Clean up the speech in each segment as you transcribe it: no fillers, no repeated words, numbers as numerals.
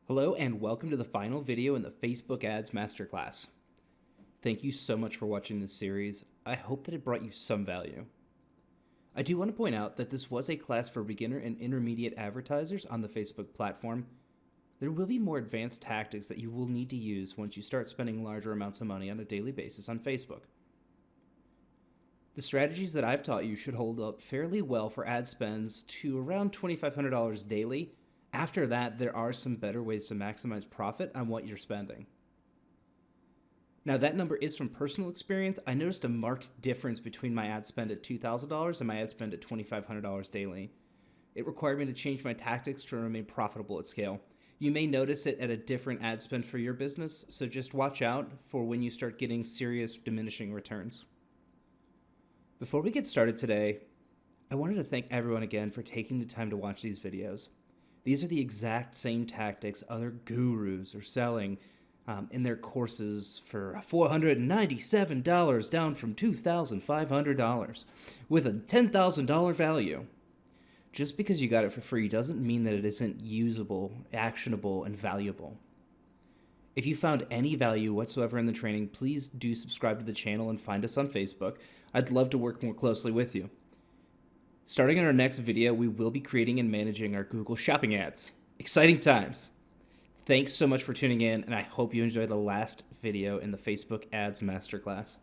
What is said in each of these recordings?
Hello and welcome to the final video in the Facebook Ads Masterclass. Thank you so much for watching this series. I hope that it brought you some value. I do want to point out that this was a class for beginner and intermediate advertisers on the Facebook platform. There will be more advanced tactics that you will need to use once you start spending larger amounts of money on a daily basis on Facebook. The strategies that I've taught you should hold up fairly well for ad spends to around $2,500 daily. After that, there are some better ways to maximize profit on what you're spending. Now, that number is from personal experience. I noticed a marked difference between my ad spend at $2,000 and my ad spend at $2,500 daily. It required me to change my tactics to remain profitable at scale. You may notice it at a different ad spend for your business, so just watch out for when you start getting serious diminishing returns. Before we get started today, I wanted to thank everyone again for taking the time to watch these videos. These are the exact same tactics other gurus are selling in their courses for $497 down from $2,500 with a $10,000 value. Just because you got it for free doesn't mean that it isn't usable, actionable, and valuable. If you found any value whatsoever in the training, please do subscribe to the channel and find us on Facebook. I'd love to work more closely with you. Starting in our next video, we will be creating and managing our Google Shopping ads. Exciting times. Thanks so much for tuning in, and I hope you enjoyed the last video in the Facebook Ads Masterclass.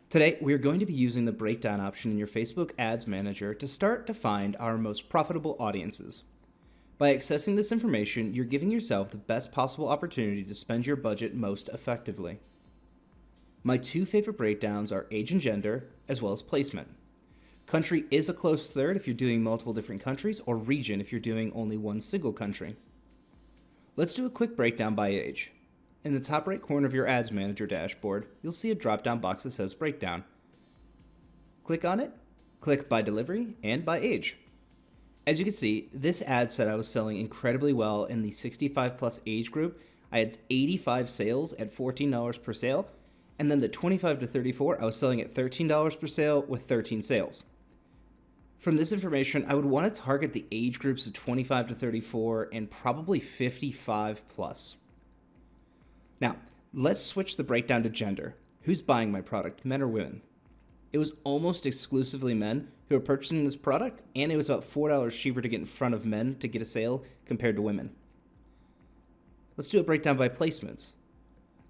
Today, we are going to be using the breakdown option in your Facebook Ads Manager to start to find our most profitable audiences. By accessing this information, you're giving yourself the best possible opportunity to spend your budget most effectively. My two favorite breakdowns are age and gender, as well as placement. Country is a close third if you're doing multiple different countries, or region if you're doing only one single country. Let's do a quick breakdown by age. In the top right corner of your Ads Manager dashboard, you'll see a drop-down box that says Breakdown. Click on it, click by delivery, and by age. As you can see, this ad said I was selling incredibly well in the 65 plus age group. I had 85 sales at $14 per sale, and then the 25 to 34, I was selling at $13 per sale with 13 sales. From this information, I would want to target the age groups of 25 to 34 and probably 55 plus. Now, let's switch the breakdown to gender. Who's buying my product, men or women? It was almost exclusively men who were purchasing this product, and it was about $4 cheaper to get in front of men to get a sale compared to women. Let's do a breakdown by placements.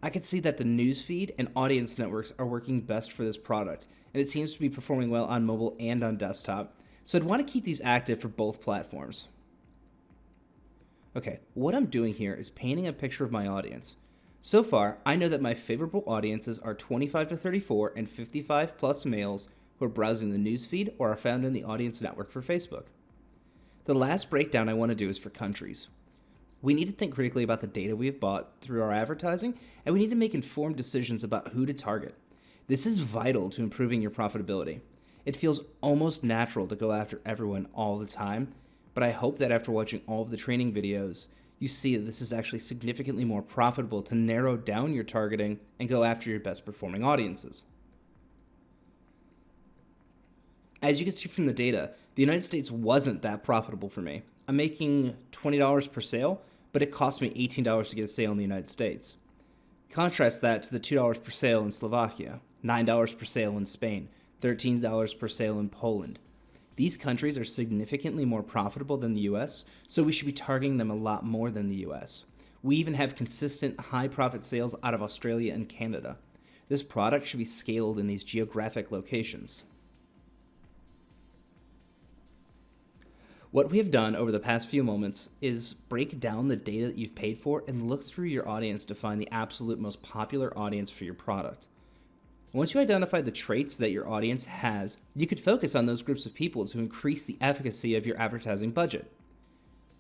I can see that the Newsfeed and Audience networks are working best for this product, and it seems to be performing well on mobile and on desktop, so I'd want to keep these active for both platforms. Okay, what I'm doing here is painting a picture of my audience. So far, I know that my favorable audiences are 25 to 34 and 55 plus males who are browsing the newsfeed or are found in the Audience network for Facebook. The last breakdown I want to do is for countries. We need to think critically about the data we have bought through our advertising, and we need to make informed decisions about who to target. This is vital to improving your profitability. It feels almost natural to go after everyone all the time, but I hope that after watching all of the training videos, you see that this is actually significantly more profitable to narrow down your targeting and go after your best performing audiences. As you can see from the data, the United States wasn't that profitable for me. I'm making $20 per sale, but it cost me $18 to get a sale in the United States. Contrast that to the $2 per sale in Slovakia, $9 per sale in Spain, $13 per sale in Poland. These countries are significantly more profitable than the US, so we should be targeting them a lot more than the US. We even have consistent high profit sales out of Australia and Canada. This product should be scaled in these geographic locations. What we have done over the past few moments is break down the data that you've paid for and look through your audience to find the absolute most popular audience for your product. Once you identify the traits that your audience has, you could focus on those groups of people to increase the efficacy of your advertising budget.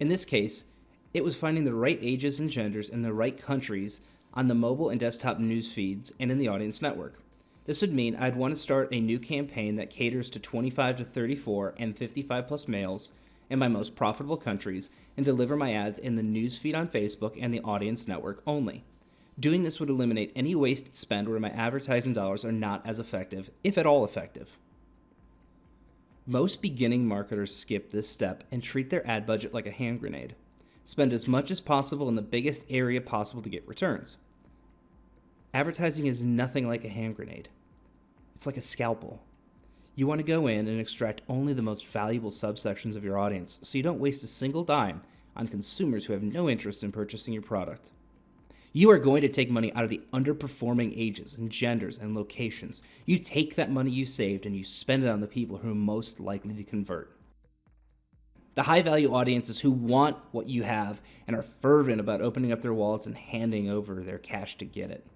In this case, it was finding the right ages and genders in the right countries on the mobile and desktop news feeds and in the Audience network. This would mean I'd want to start a new campaign that caters to 25 to 34 and 55 plus males in my most profitable countries and deliver my ads in the news feed on Facebook and the Audience network only. Doing this would eliminate any wasted spend where my advertising dollars are not as effective, if at all effective. Most beginning marketers skip this step and treat their ad budget like a hand grenade. Spend as much as possible in the biggest area possible to get returns. Advertising is nothing like a hand grenade. It's like a scalpel. You want to go in and extract only the most valuable subsections of your audience so you don't waste a single dime on consumers who have no interest in purchasing your product. You are going to take money out of the underperforming ages and genders and locations. You take that money you saved and you spend it on the people who are most likely to convert. The high-value audiences who want what you have and are fervent about opening up their wallets and handing over their cash to get it.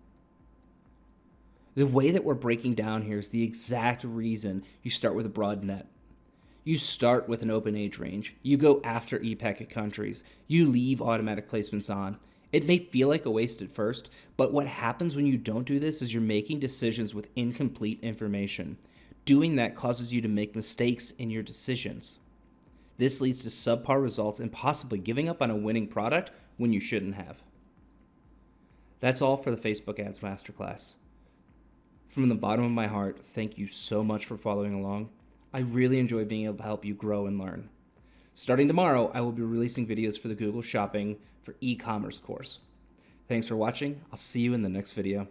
The way that we're breaking down here is the exact reason you start with a broad net. You start with an open age range. You go after e-packet countries. You leave automatic placements on. It may feel like a waste at first, but what happens when you don't do this is you're making decisions with incomplete information. Doing that causes you to make mistakes in your decisions. This leads to subpar results and possibly giving up on a winning product when you shouldn't have. That's all for the Facebook Ads Masterclass. From the bottom of my heart, thank you so much for following along. I really enjoy being able to help you grow and learn. Starting tomorrow, I will be releasing videos for the Google Shopping for e-commerce course. Thanks for watching. I'll see you in the next video.